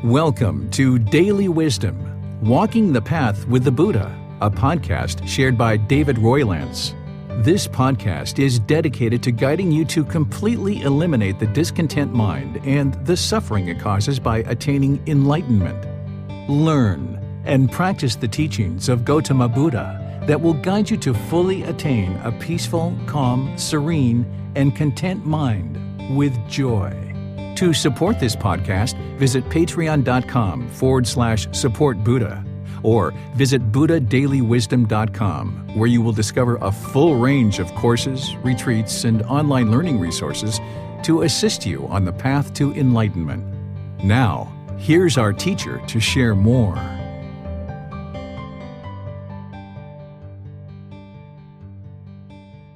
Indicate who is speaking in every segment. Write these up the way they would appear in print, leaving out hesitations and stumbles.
Speaker 1: Welcome to Daily Wisdom, Walking the Path with the Buddha, a podcast shared by David Roylance. This podcast is dedicated to guiding you to completely eliminate the discontent mind and the suffering it causes by attaining enlightenment. Learn and practice the teachings of Gautama Buddha that will guide you to fully attain a peaceful, calm, serene, and content mind with joy. To support this podcast, visit patreon.com/supportbuddha or visit buddhadailywisdom.com, where you will discover a full range of courses, retreats, and online learning resources to assist you on the path to enlightenment. Now, here's our teacher to share more.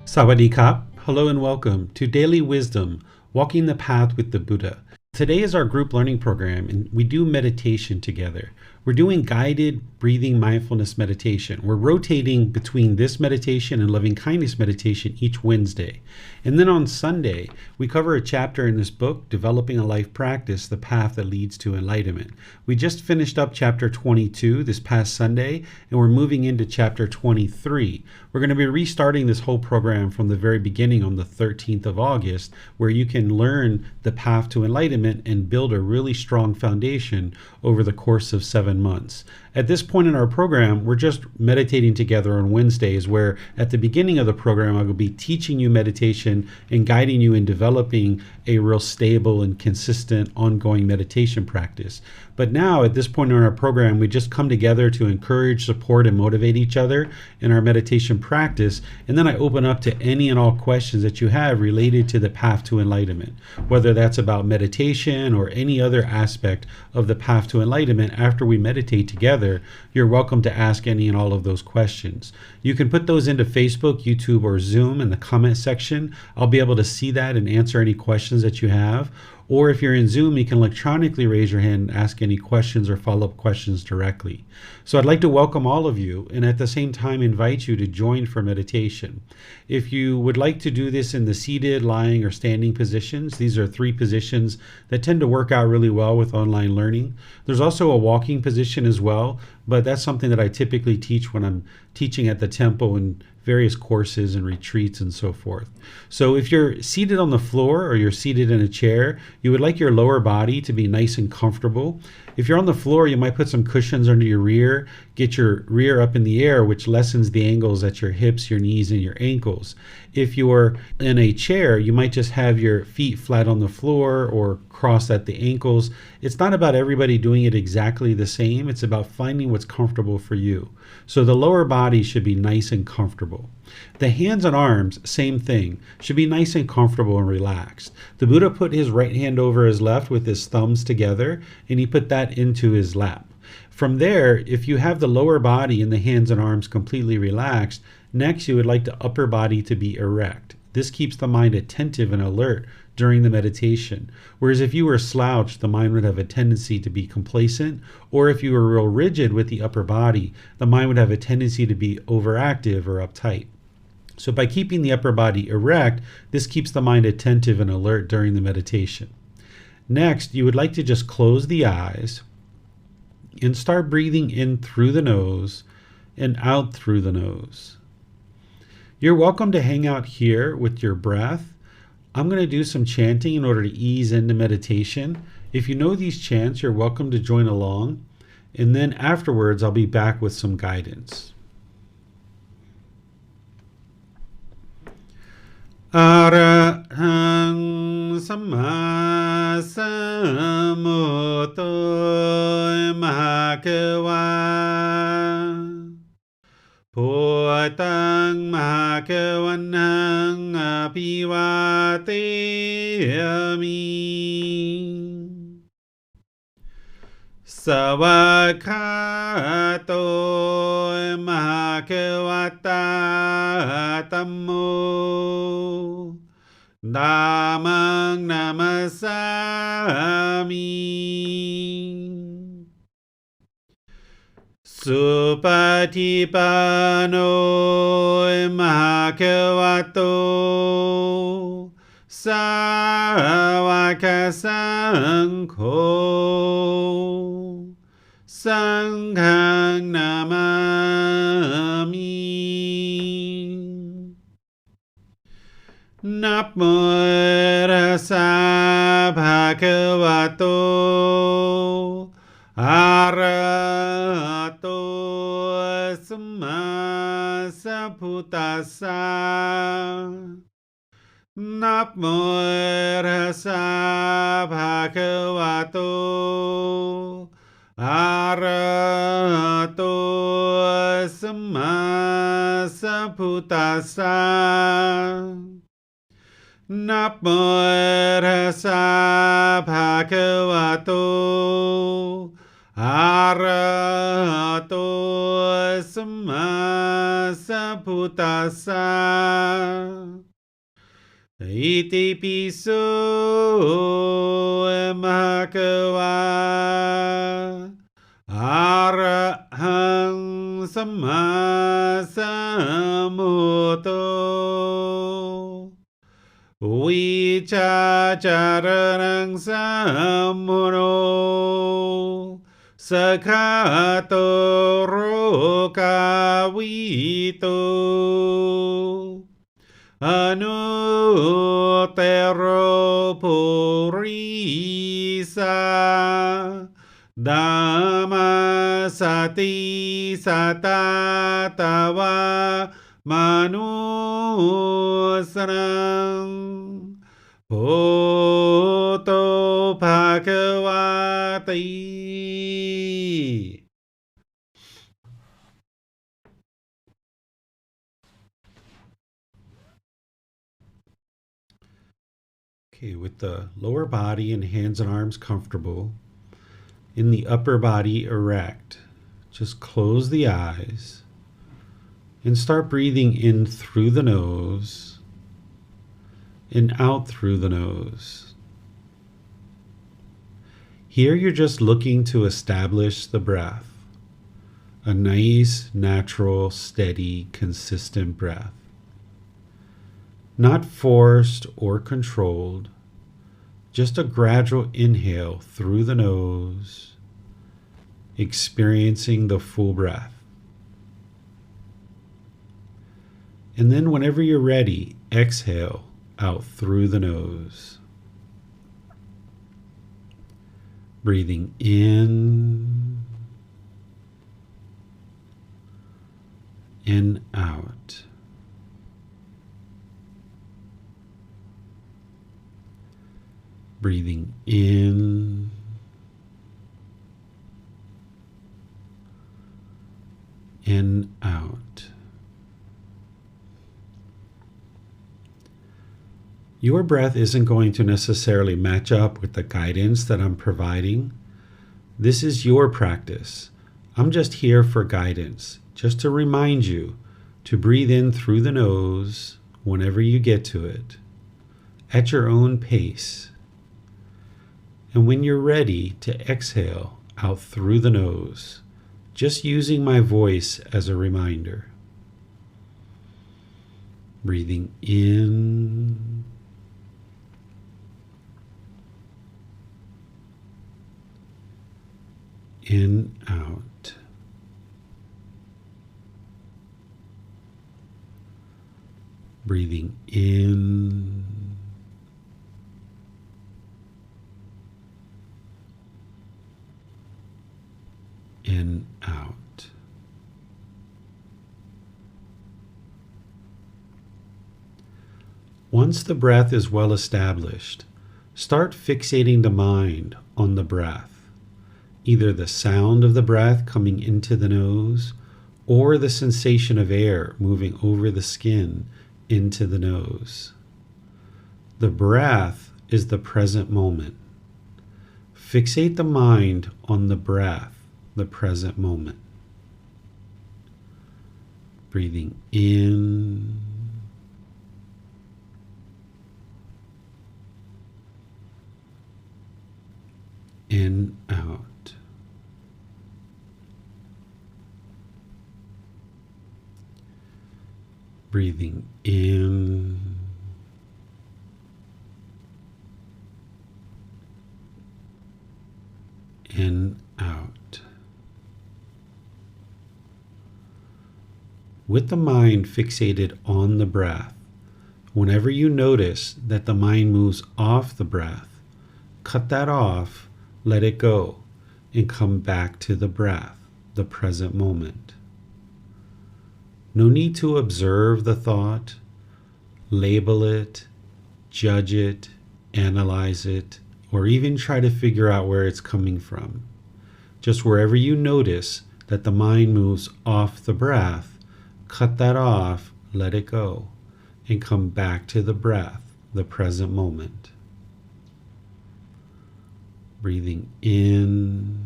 Speaker 2: Sawadee Kap. Hello and welcome to Daily Wisdom, Walking the Path with the Buddha. Today is our group learning program, and we do meditation together. We're doing guided breathing mindfulness meditation. We're rotating between this meditation and loving kindness meditation each Wednesday. And then on Sunday, we cover a chapter in this book, Developing a Life Practice, The Path That Leads to Enlightenment. We just finished up chapter 22 this past Sunday, and we're moving into chapter 23. We're going to be restarting this whole program from the very beginning on the 13th of August, where you can learn the path to enlightenment and build a really strong foundation over the course of 7 months. At this point in our program, we're just meditating together on Wednesdays, where at the beginning of the program, I will be teaching you meditation and guiding you in developing a real stable and consistent ongoing meditation practice. But now, at this point in our program, we just come together to encourage, support, and motivate each other in our meditation practice. And then I open up to any and all questions that you have related to the path to enlightenment, whether that's about meditation or any other aspect of the path to enlightenment. After we meditate together, you're welcome to ask any and all of those questions. You can put those into Facebook, YouTube, or Zoom in the comment section. I'll be able to see that and answer any questions that you have. Or if you're in Zoom, you can electronically raise your hand and ask any questions or follow-up questions directly. So I'd like to welcome all of you and at the same time invite you to join for meditation. If you would like to do this in the seated, lying, or standing positions, these are 3 positions that tend to work out really well with online learning. There's also a walking position as well, but that's something that I typically teach when I'm teaching at the temple and various courses and retreats and so forth. So if you're seated on the floor or you're seated in a chair, you would like your lower body to be nice and comfortable. If you're on the floor, you might put some cushions under your rear, get your rear up in the air, which lessens the angles at your hips, your knees, and your ankles. If you're in a chair, you might just have your feet flat on the floor or crossed at the ankles. It's not about everybody doing it exactly the same. It's about finding what's comfortable for you. So the lower body should be nice and comfortable. The hands and arms, same thing, should be nice and comfortable and relaxed. The Buddha put his right hand over his left with his thumbs together, and he put that into his lap. From there, if you have the lower body and the hands and arms completely relaxed, next you would like the upper body to be erect. This keeps the mind attentive and alert during the meditation. Whereas if you were slouched, the mind would have a tendency to be complacent, or if you were real rigid with the upper body, the mind would have a tendency to be overactive or uptight. So by keeping the upper body erect, this keeps the mind attentive and alert during the meditation. Next, you would like to just close the eyes and start breathing in through the nose and out through the nose. You're welcome to hang out here with your breath. I'm going to do some chanting in order to ease into meditation. If you know these chants, you're welcome to join along. And then afterwards, I'll be back with some guidance. Arahang Samma Sambuddho Bhagava Bhutang Bhagavanang Abhivateyami Savakhato Bhagavata Tammo Dhammang Namasami Supatipano Bhagavato Savaka Sangho Sanghang namami. Namo tassa bhagavato arahato samma sambuddhassa. Namo tassa bhagavato arahato samma sambuddhassa. Namo tassa bhagavato arahato samma sambuddhassa. Iti piso bhagava arahang samma sambuddho. Vicacaranang sammuno sakhato rokavito anuttaro purisa dhammasati satatava manusanam bhoto bhagavati. Okay, with the lower body and hands and arms comfortable, in the upper body erect, just close the eyes and start breathing in through the nose and out through the nose. Here you're just looking to establish the breath, a nice, natural, steady, consistent breath. Not forced or controlled, just a gradual inhale through the nose, experiencing the full breath. And then whenever you're ready, exhale out through the nose. Breathing in and out. Breathing in and out. Your breath isn't going to necessarily match up with the guidance that I'm providing. This is your practice. I'm just here for guidance, just to remind you to breathe in through the nose whenever you get to it, at your own pace. And when you're ready to exhale out through the nose, just using my voice as a reminder. Breathing in and out. Breathing in and out. Once the breath is well established, start fixating the mind on the breath, either the sound of the breath coming into the nose or the sensation of air moving over the skin into the nose. The breath is the present moment. Fixate the mind on the breath, the present moment. Breathing in and out. Breathing in and out. with the mind fixated on the breath. Whenever you notice that the mind moves off the breath, cut that off, let it go, and come back to the breath, the present moment. No need to observe the thought, label it, judge it, analyze it, or even try to figure out where it's coming from. Just wherever you notice that the mind moves off the breath, cut that off, let it go, and come back to the breath, the present moment. Breathing in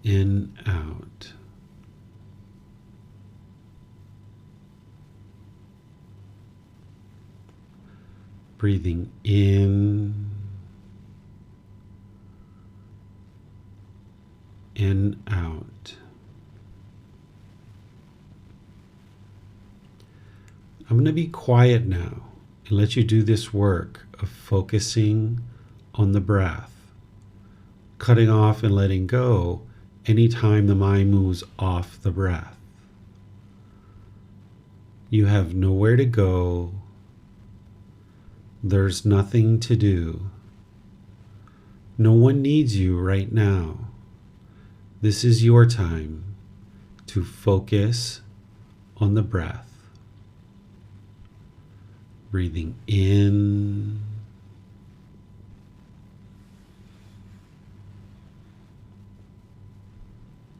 Speaker 2: and out. Breathing in and out. I'm going to be quiet now and let you do this work of focusing on the breath, cutting off and letting go anytime the mind moves off the breath. You have nowhere to go. There's nothing to do. No one needs you right now. This is your time to focus on the breath. Breathing in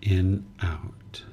Speaker 2: and out.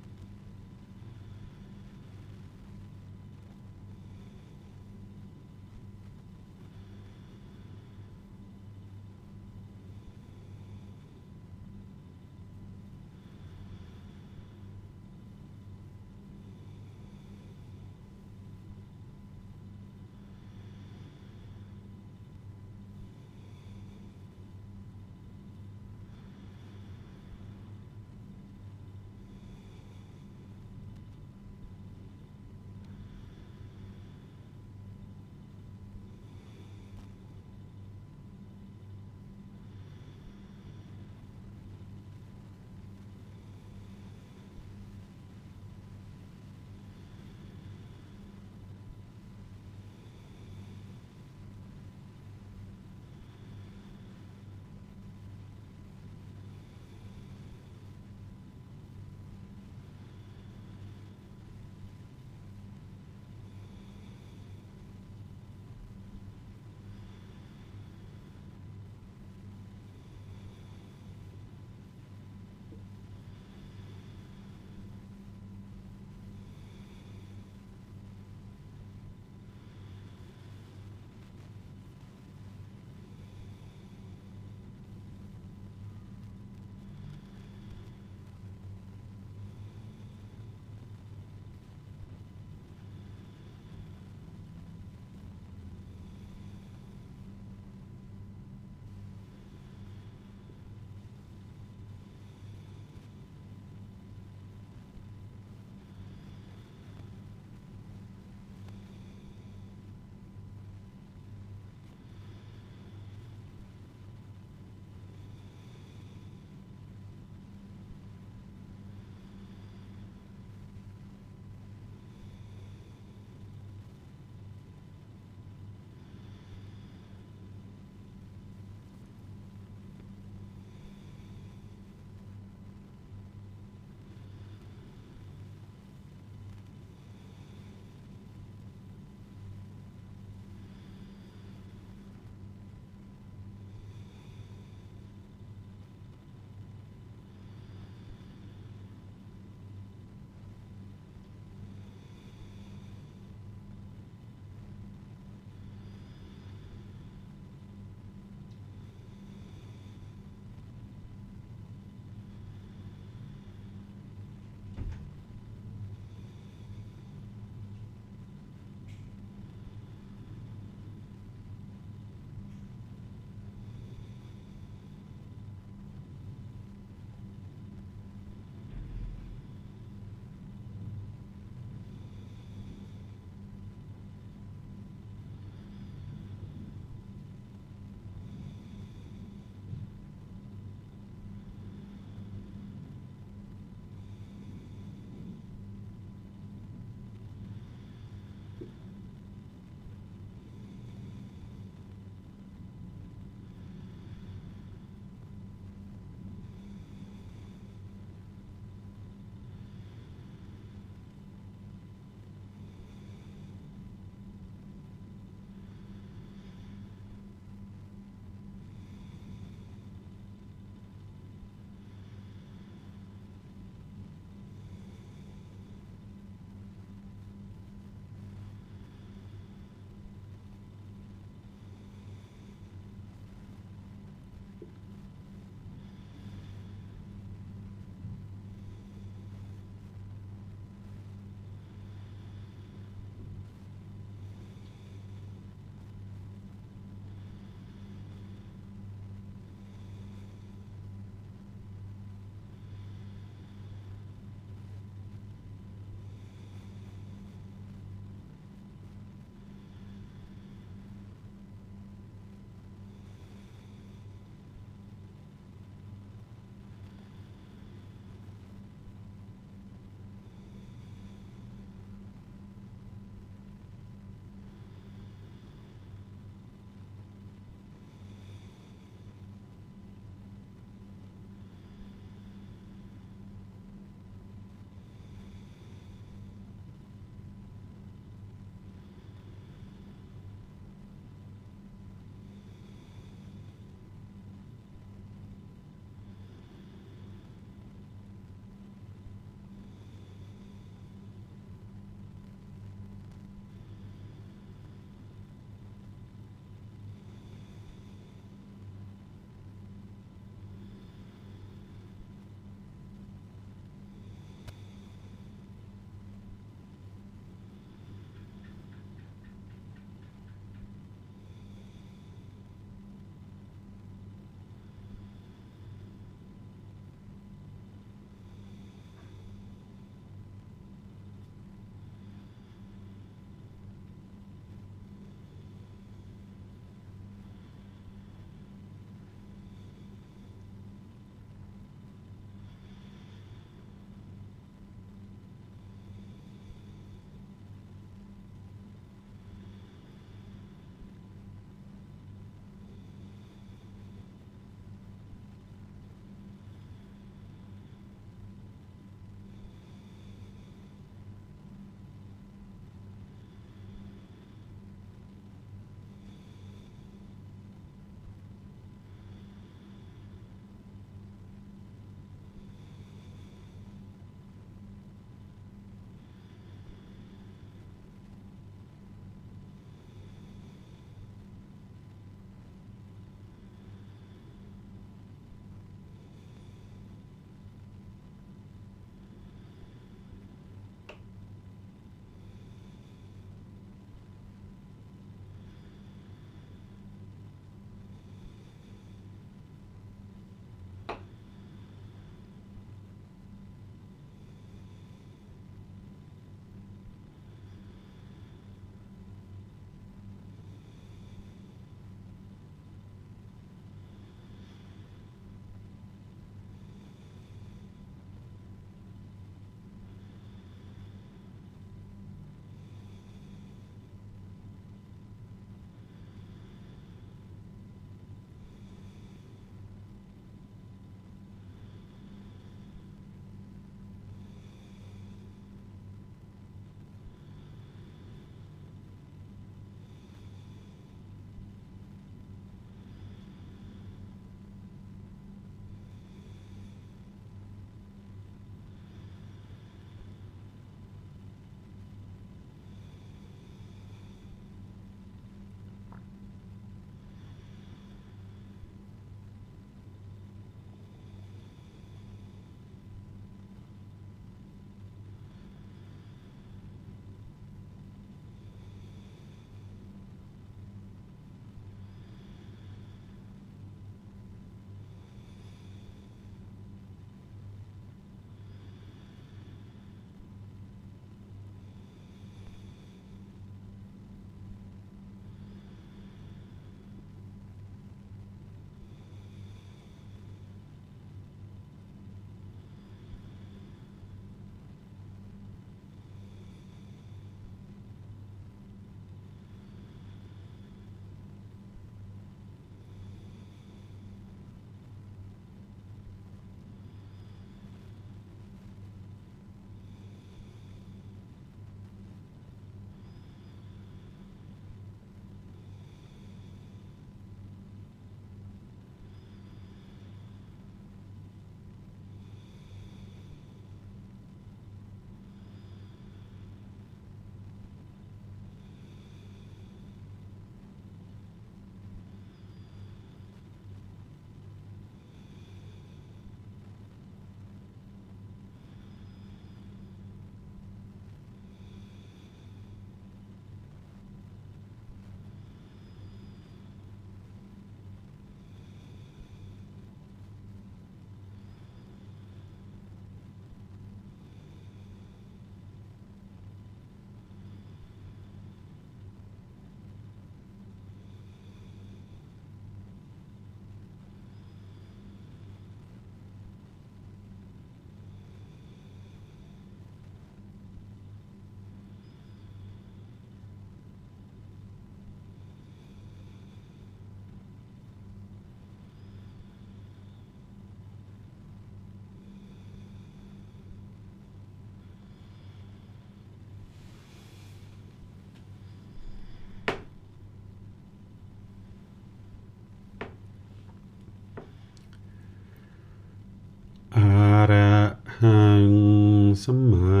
Speaker 2: สัมมา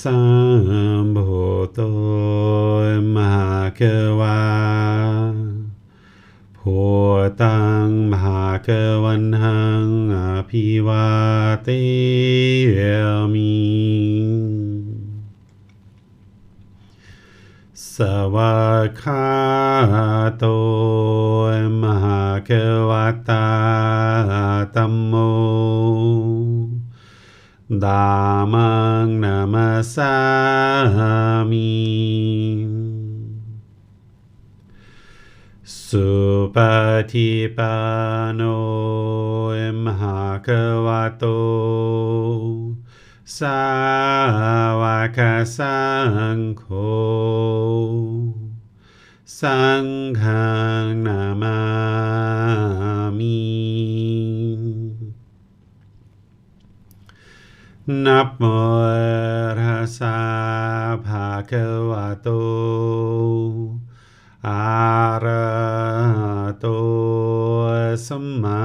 Speaker 2: สัมพุทโธมหาเกวาพุทธังมหาเกวันหังอภิวาเทมิสวากขาโตมหาเกวัตตาธัมโมธัมมังนามัสสามิสุปฏิปันโนมหะคะวะโตสาวกสังโฆสังฆังนามามินะโมตัสสะภะคะวะโตอะระหะโตสัมมา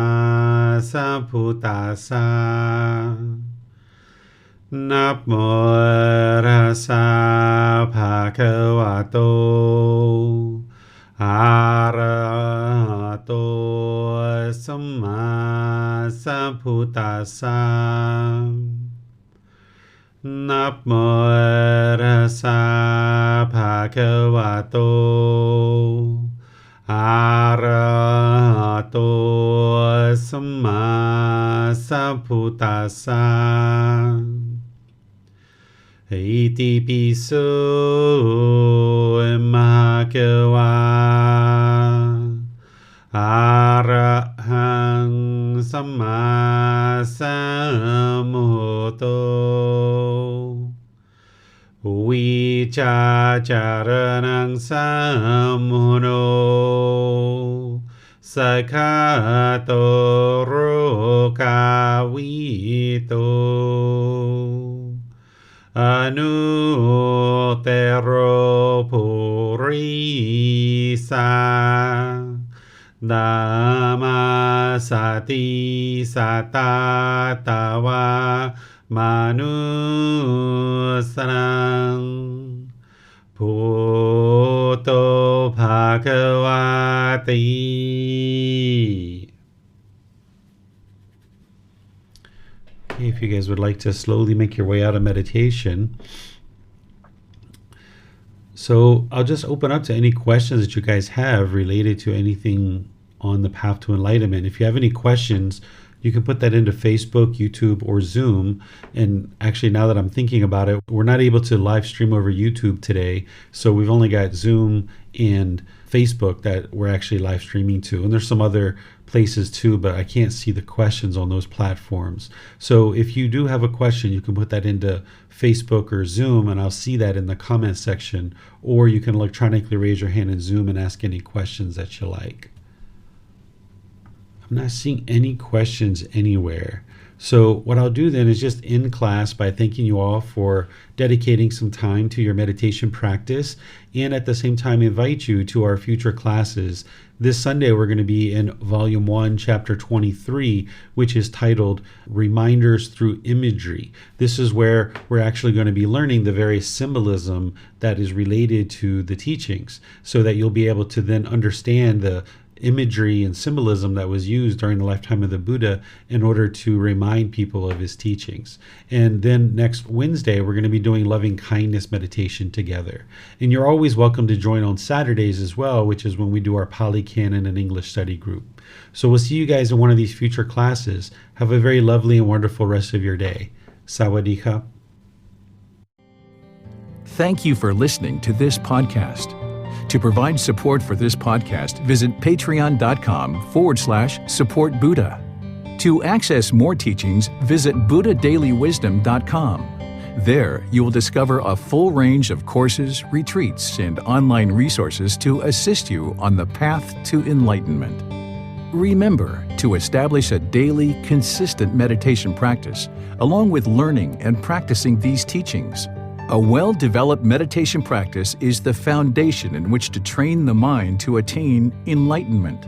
Speaker 2: สัมพุทธัสสะนะโมตัสสะภะคะวะโตอะระหะโตสัมมาสัมพุทธัสสะนะโมตัสสะภะคะวะโตอะระหะโตสัมมาสัมพุทธัสสะอิติปิโสมะคะวะอะระหังสัมมาสัมพุทโธวิชาจารณังสัมมุโนสัคคะโตโรกาวิโตอนุเตโรปุริสาธัมมาสติสัตตาตวามนุสนังพุทโธภควาติ If you guys would like to slowly make your way out of meditation, so I'll just open up to any questions that you guys have related to anything on the path to enlightenment. If you have any questions, you can put that into Facebook, YouTube, or Zoom. And actually, now that I'm thinking about it, we're not able to live stream over YouTube today. So we've only got Zoom and Facebook that we're actually live streaming to. And there's some other places too, but I can't see the questions on those platforms. So if you do have a question, you can put that into Facebook or Zoom, and I'll see that in the comment section. Or you can electronically raise your hand in Zoom and ask any questions that you like. I'm not seeing any questions anywhere. So what I'll do then is just end class by thanking you all for dedicating some time to your meditation practice, and at the same time invite you to our future classes. This Sunday we're going to be in Volume 1, Chapter 23, which is titled Reminders Through Imagery. This is where we're actually going to be learning the various symbolism that is related to the teachings, so that you'll be able to then understand the imagery and symbolism that was used during the lifetime of the Buddha in order to remind people of his teachings. And then next Wednesday, we're going to be doing loving kindness meditation together. And you're always welcome to join on Saturdays as well, which is when we do our Pali Canon and English study group. So we'll see you guys in one of these future classes. Have a very lovely and wonderful rest of your day. Sawadee-ka.
Speaker 1: Thank you for listening to this podcast. To provide support for this podcast, visit patreon.com/support Buddha. To access more teachings, visit buddhadailywisdom.com. There, you will discover a full range of courses, retreats, and online resources to assist you on the path to enlightenment. Remember to establish a daily, consistent meditation practice, along with learning and practicing these teachings. A well-developed meditation practice is the foundation in which to train the mind to attain enlightenment.